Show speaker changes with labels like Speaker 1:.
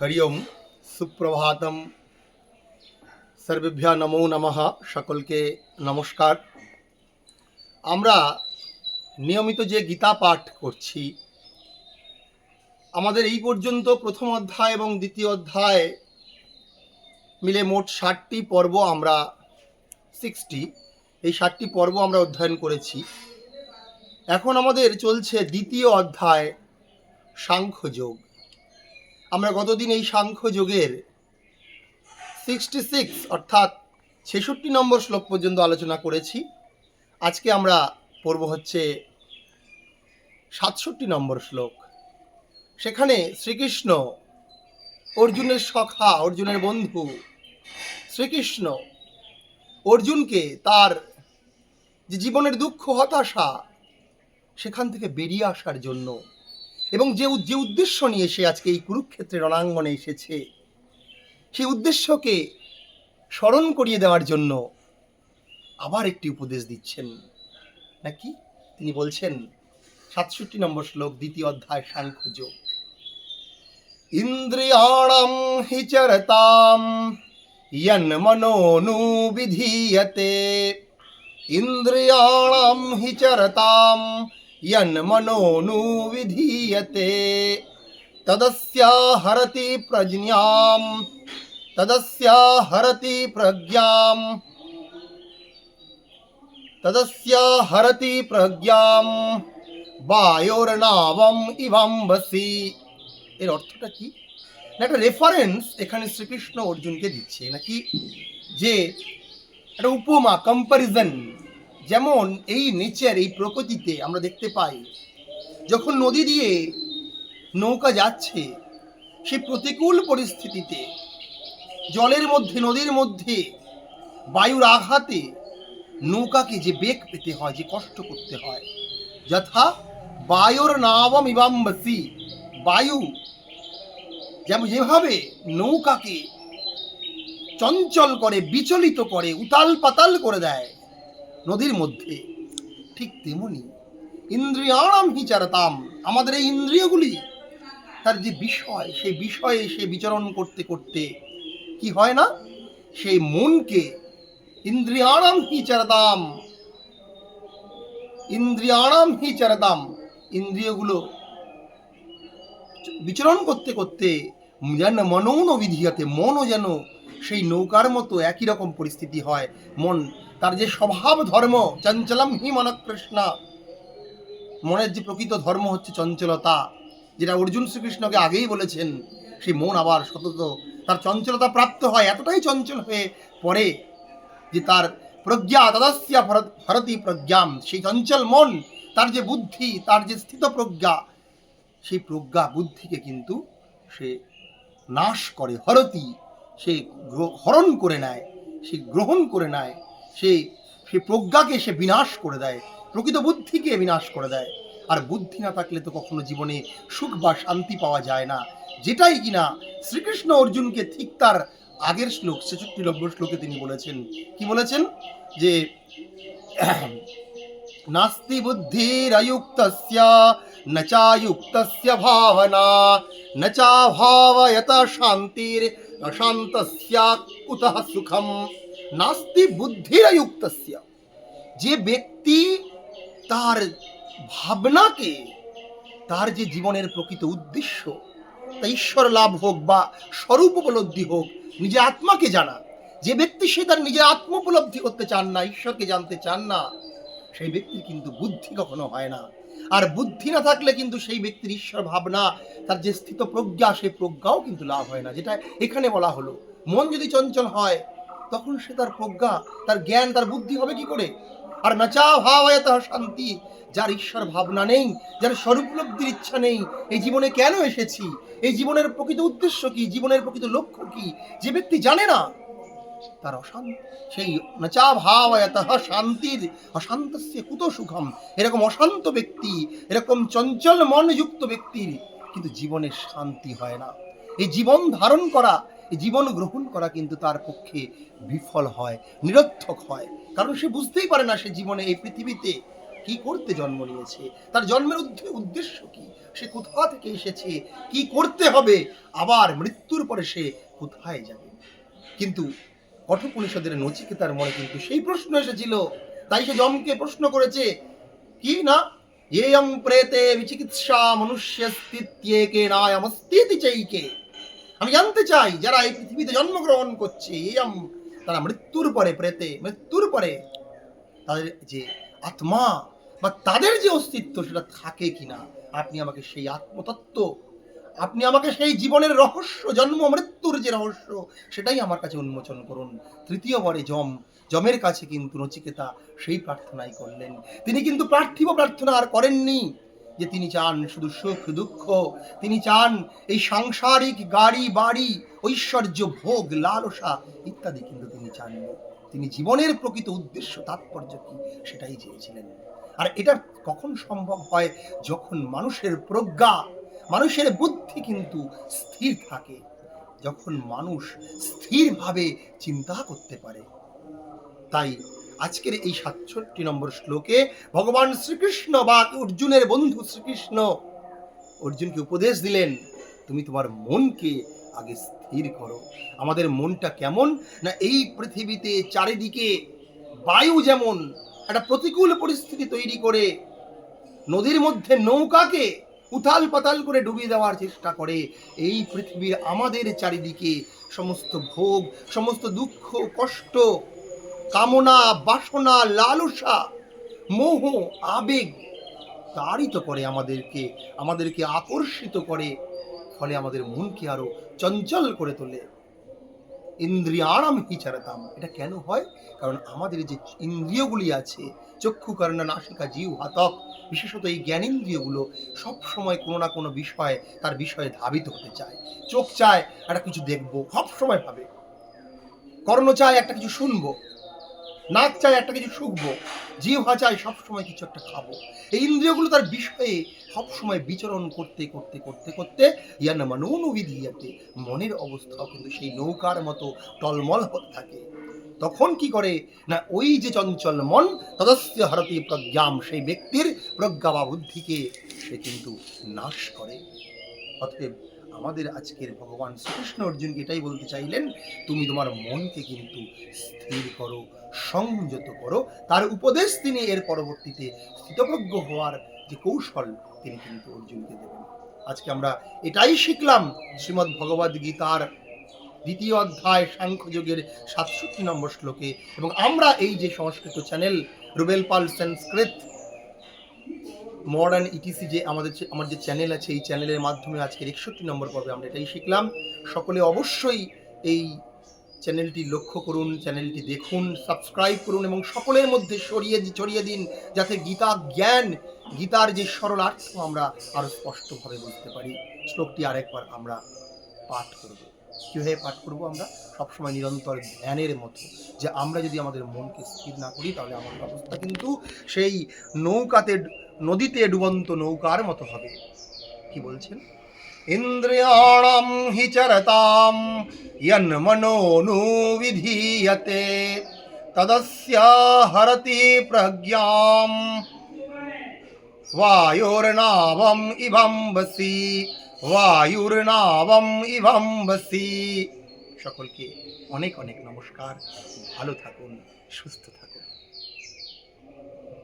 Speaker 1: হরি ওম, সুপ্রভাতম, সর্বেভ্যঃ নমো নমঃ। সকলকে নমস্কার। আমরা নিয়মিত যে গীতা পাঠ করছি, আমাদের এই পর্যন্ত প্রথম অধ্যায় এবং দ্বিতীয় অধ্যায় মিলে মোট 60টি পর্ব আমরা 60 এই 60টি পর্ব আমরা অধ্যয়ন করেছি। এখন আমাদের চলছে দ্বিতীয় অধ্যায় সাংখ্যযোগ। আমরা গতদিন এই সাংখ্যযোগের 66 অর্থাৎ 66 নম্বর শ্লোক পর্যন্ত আলোচনা করেছি। আজকে আমরা পড়ব হচ্ছে 67 নম্বর শ্লোক। সেখানে শ্রীকৃষ্ণ অর্জুনের সখা, অর্জুনের বন্ধু শ্রীকৃষ্ণ অর্জুনকে তার যে জীবনের দুঃখ হতাশা সেখান থেকে বেরিয়ে আসার জন্য এবং যে উদ্দেশ্য নিয়ে সে আজকে এই কুরুক্ষেত্রের রণাঙ্গনে এসেছে, সেই উদ্দেশ্যকে স্মরণ করিয়ে দেওয়ার জন্য আবার একটি উপদেশ দিচ্ছেন নাকি। তিনি বলছেন 67 নম্বর শ্লোক, দ্বিতীয় অধ্যায় সাংখ্যযোগ। ইন্দ্রিয়াণাম হি চরতাম যন্মনোনুবিধীয়তে, ইন্দ্রিয়াণাম হি চরতাম যন্মনোনুবিধীয়তে, তদস্যা হরতি প্রজ্ঞাম, তদস্যা হরতি প্রজ্ঞাম, তদস্যা হরতি প্রজ্ঞাম বায়োর্নাবম ইভাম্বসি। এর অর্থটা কি? একটা রেফারেন্স এখানে শ্রীকৃষ্ণ অর্জুনকে দিচ্ছে নাকি, যে একটা উপমা, কম্পারিজন। যেমন এই নেচার, এই প্রকৃতিতে আমরা দেখতে পাই যখন নদী দিয়ে নৌকা যাচ্ছে, সেই প্রতিকূল পরিস্থিতিতে জলের মধ্যে, নদীর মধ্যে বায়ুর আঘাতে নৌকাকে যে বেগ পেতে হয়, যে কষ্ট করতে হয়, যথা বায়ুর নাবম ইবাম্বসি, বায়ু যেভাবে নৌকাকে চঞ্চল করে, বিচলিত করে, উতাল পাতাল করে দেয় নদীর মধ্যে, ঠিক তেমনি ইন্দ্রিয়াণাম হি চরতাম, আমাদের এই ইন্দ্রিয়গুলি তার যে বিষয়, সেই বিষয়ে সে বিচরণ করতে করতে কি হয় না, সেই মনকে ইন্দ্রিয়াণাম হি চরতাম, ইন্দ্রিয়াণাম হি চরতাম, ইন্দ্রিয়গুলো বিচরণ করতে করতে যেন মনৌন বিধিয়াতে, মনও যেন সেই নৌকার মতো একই রকম পরিস্থিতি হয়। মন তার যে স্বভাব ধর্ম, চঞ্চলম হি মনকৃষ্ণ, মনের যে প্রকৃত ধর্ম হচ্ছে চঞ্চলতা, যেটা অর্জুন শ্রীকৃষ্ণকে আগেই বলেছেন। সেই মন আবার সতত তার চঞ্চলতা প্রাপ্ত হয়, এতটাই চঞ্চল হয়ে পড়ে যে তার প্রজ্ঞা, তদস্যা হরতি প্রজ্ঞাম, সেই চঞ্চল মন, তার যে বুদ্ধি, তার যে স্থিত প্রজ্ঞা, সেই প্রজ্ঞা বুদ্ধিকে কিন্তু সে নাশ করে, হরতি, সে হরণ করে নেয়, সে গ্রহণ করে নেয়, সেই প্রজ্ঞাকে সে বিনাশ করে দেয়, প্রকৃত বুদ্ধিকে বিনাশ করে দেয়। আর বুদ্ধি না থাকলে তো কখনো জীবনে সুখ বা শান্তি পাওয়া যায় না, যেটাই কিনা শ্রীকৃষ্ণ অর্জুনকে ঠিক তার আগের শ্লোক 66 নম্বর শ্লোকে তিনি বলেছেন। কি বলেছেন? যে নাস্তি বুদ্ধিরয়ুক্তস্য ন চায়ুক্তস্য ভাবনা, ন চাভাবয়ত শান্তির অশান্তস্য কুতঃ সুখম। নাস্তি বুদ্ধিরয়ুক্তস্য, যে ব্যক্তি তার ভাবনাকে, তার যে জীবনের প্রকৃত উদ্দেশ্য, তা ঈশ্বর লাভ হোক বা স্বরূপ উপলব্ধি হোক, নিজের আত্মাকে জানা, যে ব্যক্তি সে তার নিজের আত্ম উপলব্ধি করতে চান না, ঈশ্বরকে জানতে চান না, সেই ব্যক্তির কিন্তু বুদ্ধি কখনো হয় না। আর বুদ্ধি না থাকলে কিন্তু সেই ব্যক্তির ঈশ্বর ভাবনা, তার যে স্থিত প্রজ্ঞা, সেই প্রজ্ঞাও কিন্তু লাভ হয় না, যেটা এখানে বলা হলো। মন যদি চঞ্চল হয়, তখন সে তার প্রজ্ঞা, তার জ্ঞান, তার বুদ্ধি হবে কি করে? আর নাচা ভাবায়ত শান্তি, যার ঈশ্বর ভাবনা নেই, যার স্বরূপলব্ধির ইচ্ছা নেই, এই জীবনে কেন এসেছি, এই জীবনের প্রকৃত উদ্দেশ্য কি, জীবনের প্রকৃত লক্ষ্য কি, যে ব্যক্তি জানে না, তার অশান্তি, সেই নচা ভাবায়ত শান্তির অশান্তস্য কুতঃ সুখম। এরকম অশান্ত ব্যক্তি, এরকম চঞ্চল মনযুক্ত ব্যক্তির কিন্তু জীবনে শান্তি হয় না। এই জীবন ধারণ করা, এই জীবন গ্রহণ করা কিন্তু তার পক্ষে বিফল হয়, নিরর্থক হয়। কারণ সে বুঝতেই পারে না সে জীবনে এই পৃথিবীতে কি করতে জন্ম নিয়েছে, তার জন্মের উদ্দেশ্য কি, সে কোথা থেকে এসেছে, কি করতে হবে, আবার মৃত্যুর পরে সে কোথায় যাবে। কিন্তু কঠোপনিষদের নচিকেতার মনে কিন্তু সেই প্রশ্ন এসেছিল, তাই সে যমকে প্রশ্ন করেছে কি না, এয়ং প্রেতে বিচিকিৎসা মনুষ্যস্তিত্যেকে নায়মস্তিতি চৈকে। আমি জানতে চাই যারা এই পৃথিবীতে জন্মগ্রহণ করছে এয়ং, তারা মৃত্যুর পরে, প্রেতে মৃত্যুর পরে তাদের যে আত্মা বা তাদের যে অস্তিত্ব সেটা থাকে কিনা। আপনি আমাকে সেই আত্মতত্ত্ব, আপনি আমাকে সেই জীবনের রহস্য, জন্ম মৃত্যুর যে রহস্য, সেটাই আমার কাছে উন্মোচন করুন। তৃতীয়বারে যমের কাছে কিন্তু নচিকেতা সেই প্রার্থনাই করলেন। তিনি কিন্তু পার্থিব প্রার্থনা আর করেননি যে তিনি চান শুধু সুখ দুঃখ, তিনি চান এই সাংসারিক গাড়ি বাড়ি ঐশ্বর্য ভোগ লালসা ইত্যাদি কিন্তু তিনি চাননি। তিনি জীবনের প্রকৃত উদ্দেশ্য তাৎপর্য কি সেটাই চেয়েছিলেন। আর এটা কখন সম্ভব হয়, যখন মানুষের প্রজ্ঞা, মানুষের বুদ্ধি কিন্তু স্থির থাকে, যখন মানুষ স্থিরভাবে চিন্তা করতে পারে। তাই আজকের এই ৬৭ নম্বর শ্লোকে ভগবান শ্রীকৃষ্ণ বা অর্জুনের বন্ধু শ্রীকৃষ্ণ অর্জুনকে উপদেশ দিলেন, তুমি তোমার মনকে আগে স্থির করো। আমাদের মনটা কেমন না, এই পৃথিবীতে চারিদিকে বায়ু যেমন একটা প্রতিকূল পরিস্থিতি তৈরি করে নদীর মধ্যে নৌকাকে উথাল পাতাল করে ডুবিয়ে দেওয়ার চেষ্টা করে, এই পৃথিবীর আমাদের চারিদিকে সমস্ত ভোগ, সমস্ত দুঃখ কষ্ট, কামনা বাসনা লালসা মোহ আবেগ তাড়িত করে আমাদেরকে আকর্ষিত করে, ফলে আমাদের মনকে আরো চঞ্চল করে তোলে। ইন্দ্রিয়াণাম হিচারতাম, এটা কেন হয়? কারণ আমাদের যে ইন্দ্রিয়গুলি আছে, চক্ষু কর্ণ নাসিকা জিহ্বা হাতক, বিশেষত এই জ্ঞানেন্দ্রিয়গুলো সব সময় কোনো না কোনো বিষয়, তার বিষয়ে ধাবিত হতে চায়। চোখ চায় একটা কিছু দেখবো, সব সময় ভাবে। কর্ণ চায় একটা কিছু শুনবো, নাক চায় একটা কিছু শুকবো, জিহ্বা চায় সবসময় কিছু একটা খাবো। এই ইন্দ্রিয়গুলো তার বিষয়ে সবসময় বিচরণ করতে করতে করতে করতে ইয়ান মনোনুবিধিয়াতে, মনের অবস্থাও কিন্তু সেই নৌকার মতো টলমল হতে থাকে। তখন কি করে না, ওই যে চঞ্চল মন তদস্য হরতি প্রজ্ঞাম, সেই ব্যক্তির প্রজ্ঞা বা বুদ্ধিকে সে কিন্তু নাশ করে। অতএব আমাদের আজকের ভগবান শ্রীকৃষ্ণ অর্জুনকে এটাই বলতে চাইলেন, তুমি তোমার মনকে কিন্তু স্থির করো, সংযত করো। তার উপদেশ তিনি এর পরবর্তীতে স্থিতপ্রজ্ঞ হওয়ার যে কৌশল তিনি কিন্তু অর্জুনকে দেবেন। আজকে আমরা এটাই শিখলাম শ্রীমদ্ ভগবদ গীতার ২য় অধ্যায় সাংখ্যযোগের ৬৭ নম্বর শ্লোকে। এবং আমরা এই যে সংস্কৃত চ্যানেল রুবেল পাল সংস্কৃত মডার্ন ইটিসি যে আমার যে চ্যানেল আছে, এই চ্যানেলের মাধ্যমে আজকের ৬১ নম্বর পর্বে আমরা এটাই শিখলাম। সকলে অবশ্যই এই চ্যানেলটি লক্ষ্য করুন, চ্যানেলটি দেখুন, সাবস্ক্রাইব করুন এবং সকলের মধ্যে ছড়িয়ে দিন, যাতে গীতা জ্ঞান, গীতার যে সরলার্থ আমরা আরো স্পষ্টভাবে বুঝতে পারি। শ্লোকটি আরেকবার আমরা পাঠ করব। কীভাবে পাঠ করব? আমরা সবসময় নিরন্তর ধ্যানের মতো, যে আমরা যদি আমাদের মনকে স্থির না করি তাহলে আমাদের অবস্থা কিন্তু সেই নদীতে ডুবন্ত নৌকার মতো হবে। কি বলছেন? ইন্দ্রিয়াণাম হি চরতাম ইয়ন মনোনুবিধীয়তে তদস্য হরতি প্রজ্ঞাম বায়ুর্নাবম ইভম বসি। সকলকে অনেক অনেক নমস্কার। ভালো থাকুন, সুস্থ থাকুন।